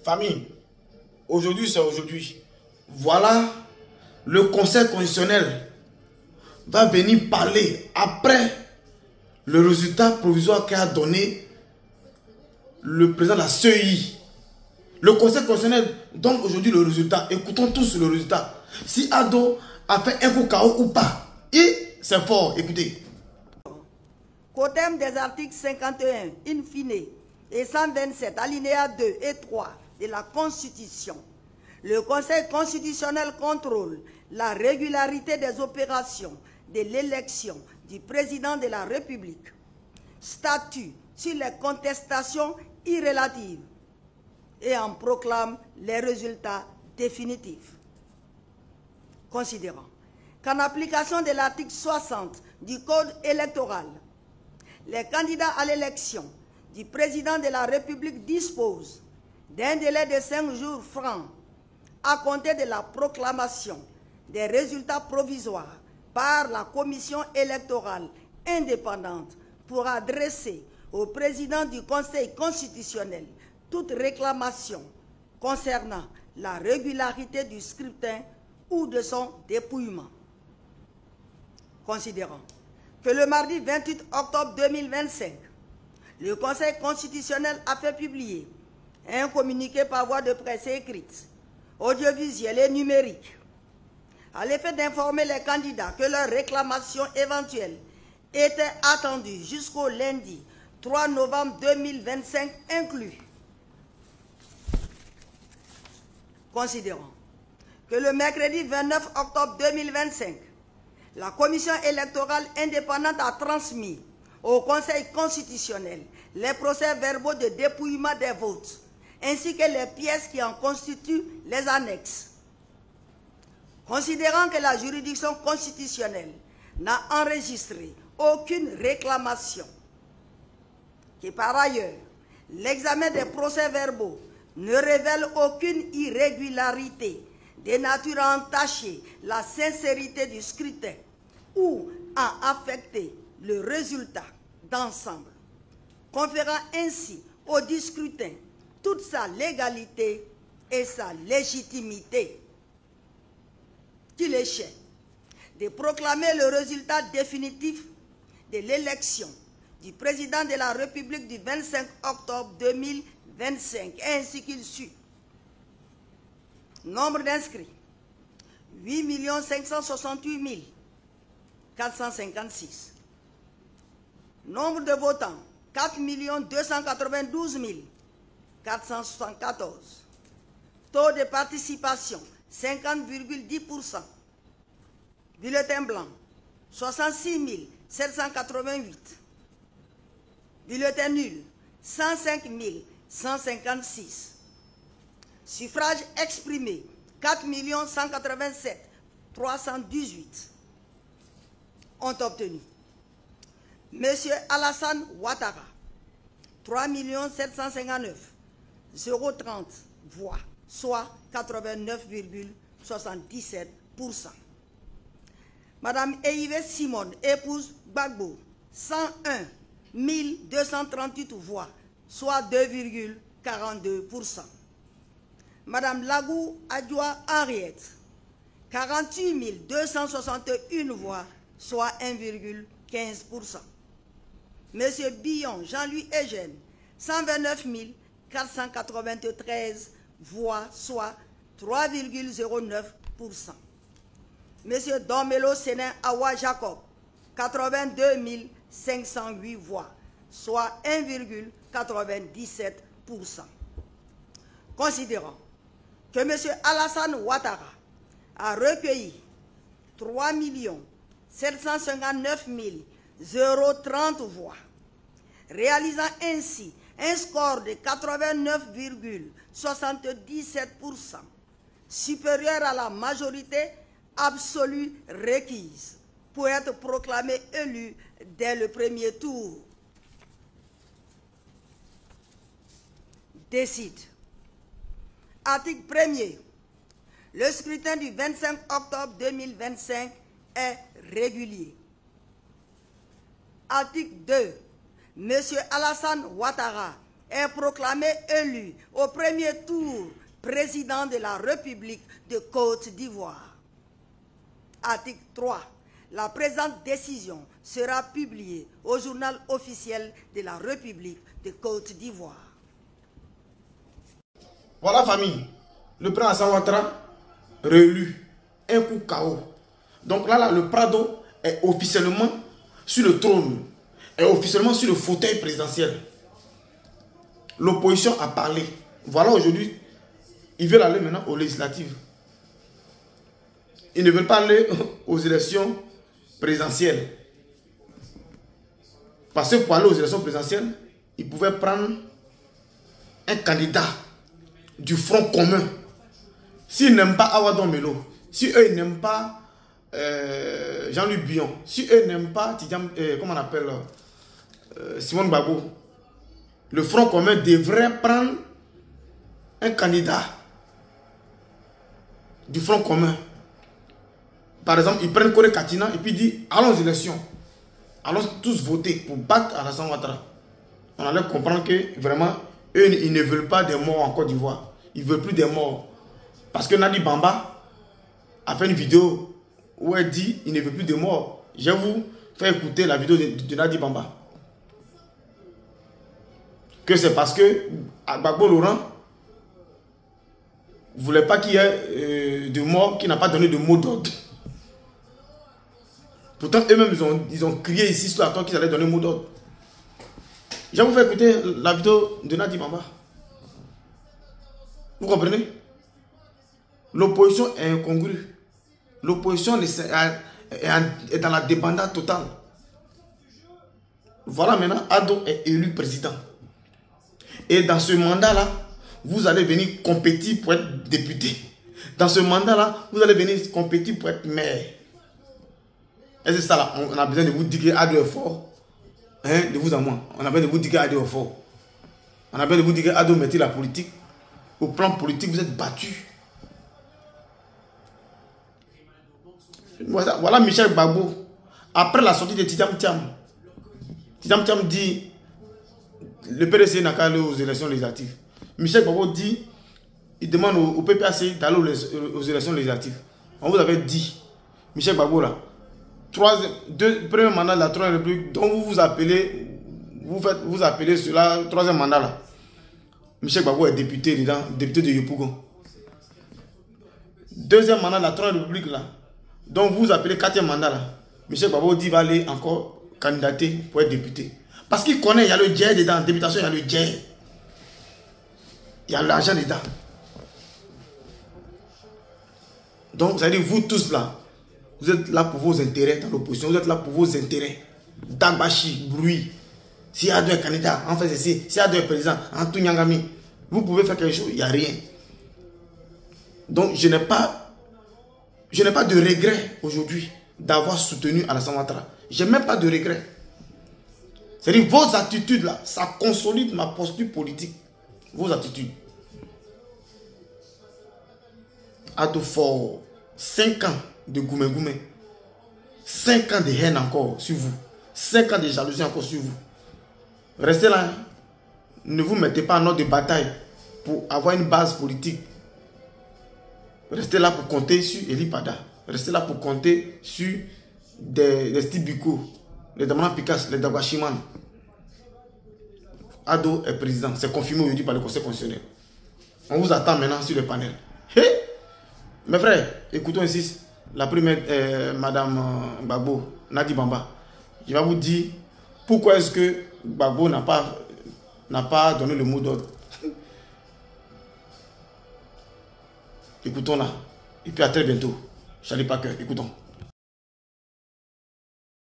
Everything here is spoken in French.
Famille, aujourd'hui c'est aujourd'hui. Voilà, le Conseil constitutionnel va venir parler après le résultat provisoire qu'a donné le président de la CEI. Le Conseil constitutionnel donne aujourd'hui le résultat. Écoutons tous le résultat. Si Ado a fait un coup KO ou pas. Et c'est fort, écoutez. Qu'au terme des articles 51, in fine, et 127, alinéas 2 et 3 de la Constitution, le Conseil constitutionnel contrôle la régularité des opérations de l'élection du président de la République, statue sur les contestations irrélatives et en proclame les résultats définitifs. Considérant qu'en application de l'article 60 du Code électoral, les candidats à l'élection du président de la République disposent d'un délai de 5 jours francs à compter de la proclamation des résultats provisoires par la Commission électorale indépendante pour adresser au président du Conseil constitutionnel toute réclamation concernant la régularité du scrutin ou de son dépouillement. Considérant que le mardi 28 octobre 2025, le Conseil constitutionnel a fait publier un communiqué par voie de presse écrite, audiovisuelle et numérique, à l'effet d'informer les candidats que leurs réclamations éventuelles étaient attendues jusqu'au lundi 3 novembre 2025 inclus. Considérant que le mercredi 29 octobre 2025, la Commission électorale indépendante a transmis au Conseil constitutionnel les procès-verbaux de dépouillement des votes, ainsi que les pièces qui en constituent les annexes. Considérant que la juridiction constitutionnelle n'a enregistré aucune réclamation, que par ailleurs, l'examen des procès-verbaux ne révèle aucune irrégularité de nature à entacher la sincérité du scrutin ou à affecter le résultat d'ensemble, conférant ainsi au scrutin toute sa légalité et sa légitimité. Qu'il échec de proclamer le résultat définitif de l'élection du président de la République du 25 octobre 2025, ainsi qu'il suit. Nombre d'inscrits, 8 568 456. Nombre de votants, 4 292 474. Taux de participation, 50,10%. Bulletin blanc, 66 788. Bulletin nul, 105 156. Suffrage exprimé, 4 187 318 ont obtenu. Monsieur Alassane Ouattara, 3 759 030 voix, soit 89,77%. Madame Eive Simone, épouse Gbagbo, 101 238 voix, soit 2,42%. Madame Lagou Adjoua Henriette, 48 261 voix, soit 1,15%. Monsieur Billon Jean-Louis Eugène, 129 493 voix, soit 3,09%. Monsieur Domelo Sénin Awa Jacob, 82 508 voix, soit 1,97%. Considérant que M. Alassane Ouattara a recueilli 3 759 030 voix, réalisant ainsi un score de 89,77%, supérieur à la majorité absolue requise pour être proclamé élu dès le premier tour. Décide. Article 1er. Le scrutin du 25 octobre 2025 est régulier. Article 2. M. Alassane Ouattara est proclamé élu au premier tour président de la République de Côte d'Ivoire. Article 3. La présente décision sera publiée au journal officiel de la République de Côte d'Ivoire. Voilà, famille. Le président Alassane Ouattara, réélu. Un coup KO. Donc là, le Prado est officiellement sur le trône, est officiellement sur le fauteuil présidentiel. L'opposition a parlé. Voilà, aujourd'hui, ils veulent aller maintenant aux législatives. Ils ne veulent pas aller aux élections présidentielles. Parce que pour aller aux élections présidentielles, ils pouvaient prendre un candidat du Front commun. S'ils n'aiment pas Awadon Melo, si eux ils n'aiment pas Jean-Luc Bion, si eux n'aiment pas comment on appelle Simone Gbagbo, le Front commun devrait prendre un candidat du Front commun. Par exemple, ils prennent Kore Katina et puis ils disent allons aux élections. Allons tous voter pour battre Alassane Ouattara. On allait comprendre que vraiment, eux, ils ne veulent pas des morts en Côte d'Ivoire. Ils ne veulent plus des morts. Parce que Nadi Bamba a fait une vidéo où elle dit il ne veut plus de morts. Je vais vous faire écouter la vidéo de Nadi Bamba. Que c'est parce que Gbagbo Laurent ne voulait pas qu'il y ait de morts, qui n'a pas donné de mot d'ordre. Pourtant, eux-mêmes, ils ont crié ici sur la toile qu'ils allaient donner mot d'ordre. Je vais vous faire écouter la vidéo de Nadi Bamba. Vous comprenez? L'opposition est incongrue. L'opposition est dans la débandade totale. Voilà, maintenant, Ado est élu président. Et dans ce mandat-là, vous allez venir compétir pour être député. Dans ce mandat-là, vous allez venir compétir pour être maire. Et c'est ça là, on a besoin de vous dire que Ado est fort. Hein, de vous à moi. On a besoin de vous dire que Ado est fort. On a besoin de vous dire que Ado mettez la politique. Au plan politique, vous êtes battus. Voilà Michel Gbagbo. Après la sortie de Tidjam Thiam dit le PDC n'a qu'à aller aux élections législatives. Michel Gbagbo dit, il demande au PPAC d'aller aux élections législatives. On vous avait dit, Michel Gbagbo là, premier mandat de la Troisième République, dont vous vous appelez, vous appelez cela troisième mandat là. Michel Gbagbo est député dedans, député de Yopougon. Deuxième mandat de la Troisième République là, dont vous appelez quatrième mandat là. Michel Gbagbo dit va aller encore candidater pour être député. Parce qu'il connaît, il y a le djihad dedans, en députation, il y a le djihad. Il y a l'argent dedans. Donc, ça veut dire, vous tous là, vous êtes là pour vos intérêts dans l'opposition, vous êtes là pour vos intérêts. Dagbashi, bruit. S'il y a deux candidats, en fait, c'est s'il y a deux présidents, en tout Nyangami, vous pouvez faire quelque chose, il n'y a rien. Donc, je n'ai pas de regret aujourd'hui d'avoir soutenu Alassane Ouattara. Je n'ai même pas de regret. C'est-à-dire, vos attitudes là, ça consolide ma posture politique. Vos attitudes. Ado fort, 5 ans de goumé-goumé. 5 ans de haine encore sur vous. 5 ans de jalousie encore sur vous. Restez là. Hein. Ne vous mettez pas en ordre de bataille pour avoir une base politique. Restez là pour compter sur Eli Pada. Restez là pour compter sur des Steve Biko, les Damana Picasso, les Dagwashiman. Ado est président. C'est confirmé aujourd'hui par le Conseil constitutionnel. On vous attend maintenant sur le panel. Hey! Mes frères, écoutons ici la première, Madame Gbagbo, Nadi Bamba. Je vais vous dire pourquoi est-ce que Gbagbo n'a pas donné le mot d'ordre. Écoutons là. Et puis à très bientôt. Charlie Parker, écoutons.